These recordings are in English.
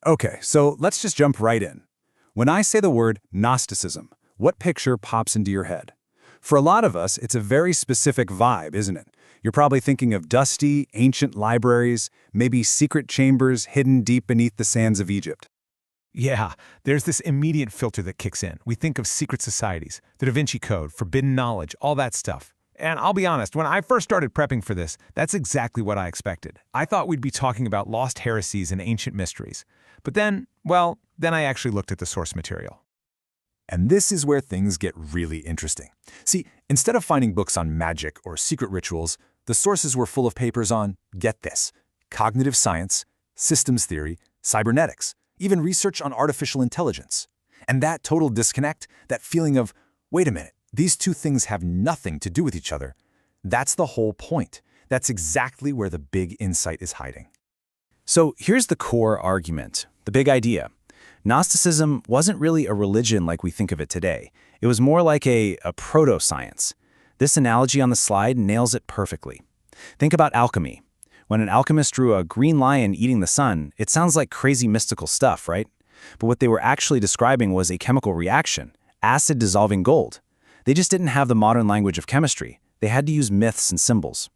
Okay, so let's just jump right in. When I say the word Gnosticism, what picture pops into your head? For a lot of us, it's a very specific vibe, isn't it? You're probably thinking of dusty, ancient libraries, maybe secret chambers hidden deep beneath the sands of Egypt. Yeah, there's this immediate filter that kicks in. We think of secret societies, the Da Vinci Code, forbidden knowledge, all that stuff. And I'll be honest, when I first started prepping for this, that's exactly what I expected. I thought we'd be talking about lost heresies and ancient mysteries. But then, well, then I actually looked at the source material. And this is where things get really interesting. See, instead of finding books on magic or secret rituals, the sources were full of papers on, get this, cognitive science, systems theory, cybernetics, even research on artificial intelligence. And that total disconnect, that feeling of, wait a minute, these two things have nothing to do with each other, that's the whole point. That's exactly where the big insight is hiding. So here's the core argument, the big idea. Gnosticism wasn't really a religion like we think of it today. It was more like a proto-science. This analogy on the slide nails it perfectly. Think about alchemy. When an alchemist drew a green lion eating the sun, it sounds like crazy mystical stuff, right? But what they were actually describing was a chemical reaction, acid dissolving gold. They just didn't have the modern language of chemistry. They had to use myths and symbols.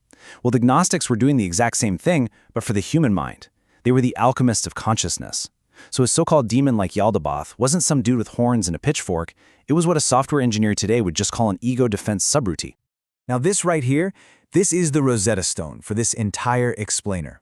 Well, the Gnostics were doing the exact same thing, but for the human mind. They were the alchemists of consciousness. So a so-called demon like Yaldabaoth wasn't some dude with horns and a pitchfork. It was what a software engineer today would just call an ego defense subroutine. Now this right here, this is the Rosetta Stone for this entire explainer.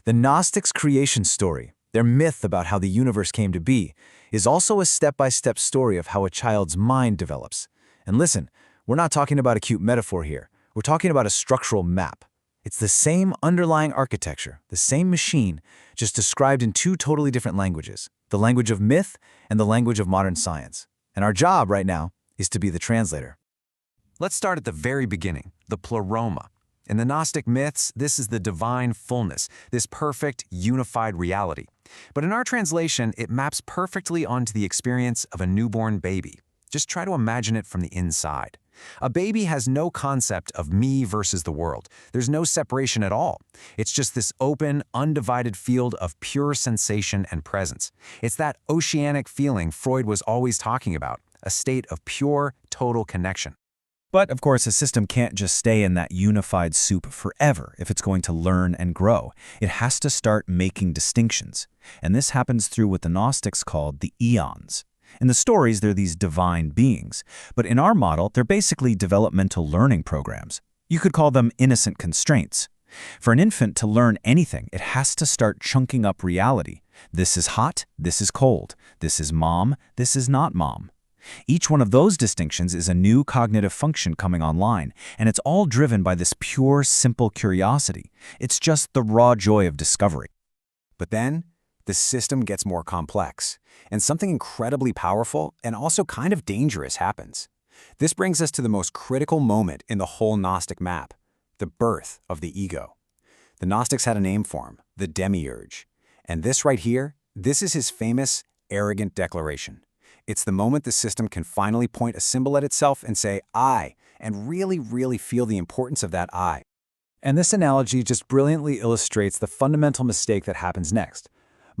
The Gnostics' creation story, their myth about how the universe came to be, is also a step-by-step story of how a child's mind develops. And listen, we're not talking about a cute metaphor here. We're talking about a structural map. It's the same underlying architecture, the same machine, just described in two totally different languages, the language of myth and the language of modern science. And our job right now is to be the translator. Let's start at the very beginning, the pleroma. In the Gnostic myths, this is the divine fullness, this perfect, unified reality. But in our translation, it maps perfectly onto the experience of a newborn baby. Just try to imagine it from the inside. A baby has no concept of me versus the world. There's no separation at all. It's just this open, undivided field of pure sensation and presence. It's that oceanic feeling Freud was always talking about, a state of pure, total connection. But, of course, a system can't just stay in that unified soup forever if it's going to learn and grow. It has to start making distinctions. And this happens through what the Gnostics called the eons. In the stories, they're these divine beings. But in our model, they're basically developmental learning programs. You could call them innocent constraints. For an infant to learn anything, it has to start chunking up reality. This is hot, this is cold. This is mom, this is not mom. Each one of those distinctions is a new cognitive function coming online, and it's all driven by this pure, simple curiosity. It's just the raw joy of discovery. But then, the system gets more complex, and something incredibly powerful and also kind of dangerous happens. This brings us to the most critical moment in the whole Gnostic map, the birth of the ego. The Gnostics had a name for him, the demiurge. And this right here, this is his famous, arrogant declaration. It's the moment the system can finally point a symbol at itself and say, I, and really, really feel the importance of that I. And this analogy just brilliantly illustrates the fundamental mistake that happens next.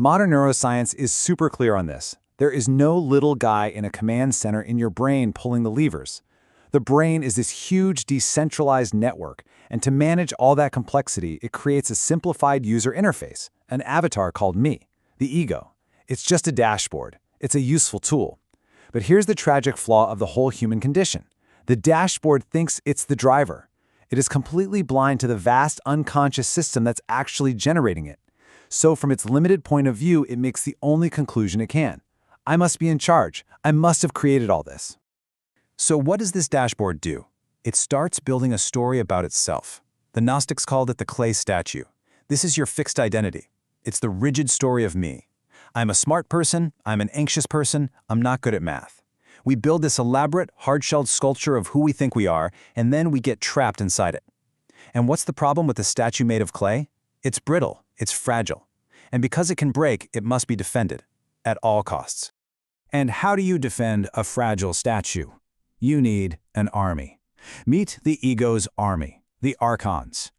Modern neuroscience is super clear on this. There is no little guy in a command center in your brain pulling the levers. The brain is this huge decentralized network, and to manage all that complexity, it creates a simplified user interface, an avatar called me, the ego. It's just a dashboard. It's a useful tool. But here's the tragic flaw of the whole human condition. The dashboard thinks it's the driver. It is completely blind to the vast unconscious system that's actually generating it. So from its limited point of view, it makes the only conclusion it can. I must be in charge. I must have created all this. So what does this dashboard do? It starts building a story about itself. The Gnostics called it the clay statue. This is your fixed identity. It's the rigid story of me. I'm a smart person, I'm an anxious person, I'm not good at math. We build this elaborate, hard-shelled sculpture of who we think we are, and then we get trapped inside it. And what's the problem with a statue made of clay? It's brittle, it's fragile. And because it can break, it must be defended, at all costs. And how do you defend a fragile statue? You need an army. Meet the ego's army, the archons.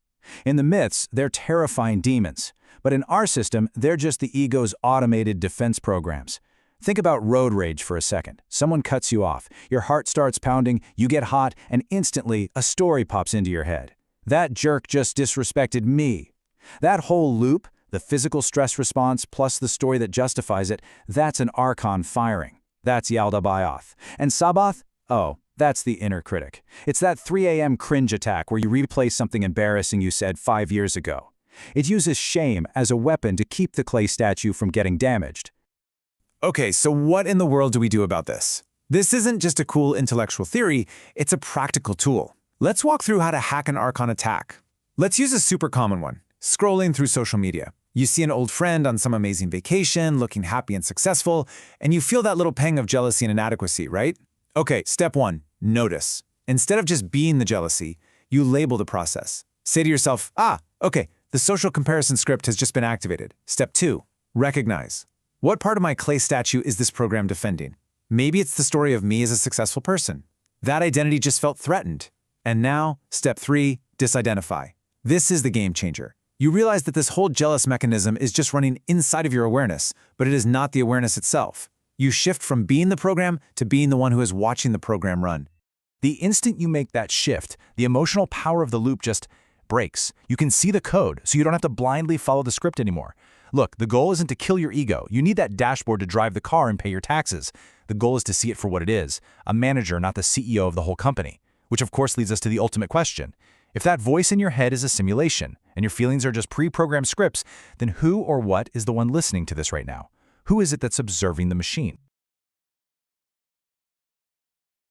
In the myths, they're terrifying demons, But in our system, they're just the ego's automated defense programs. Think about road rage for a second. Someone cuts you off, your heart starts pounding, you get hot, and instantly a story pops into your head. That jerk just disrespected me. That whole loop, the physical stress response plus the story that justifies it, that's an archon firing. That's Yaldabaoth. And Sabaoth? Oh, that's the inner critic. It's that 3 a.m. cringe attack where you replay something embarrassing you said 5 years ago. It uses shame as a weapon to keep the clay statue from getting damaged. Okay, so what in the world do we do about this? This isn't just a cool intellectual theory, it's a practical tool. Let's walk through how to hack an archon attack. Let's use a super common one, scrolling through social media. You see an old friend on some amazing vacation, looking happy and successful, and you feel that little pang of jealousy and inadequacy, right? Okay, step 1, notice. Instead of just being the jealousy, you label the process. Say to yourself, okay, the social comparison script has just been activated. Step 2, recognize. What part of my clay statue is this program defending? Maybe it's the story of me as a successful person. That identity just felt threatened. And now, step 3, disidentify. This is the game changer. You realize that this whole jealous mechanism is just running inside of your awareness, but it is not the awareness itself. You shift from being the program to being the one who is watching the program run. The instant you make that shift, the emotional power of the loop just breaks. You can see the code, so you don't have to blindly follow the script anymore. Look, the goal isn't to kill your ego. You need that dashboard to drive the car and pay your taxes. The goal is to see it for what it is, a manager, not the CEO of the whole company. Which of course leads us to the ultimate question. If that voice in your head is a simulation, and your feelings are just pre-programmed scripts, then who or what is the one listening to this right now? Who is it that's observing the machine?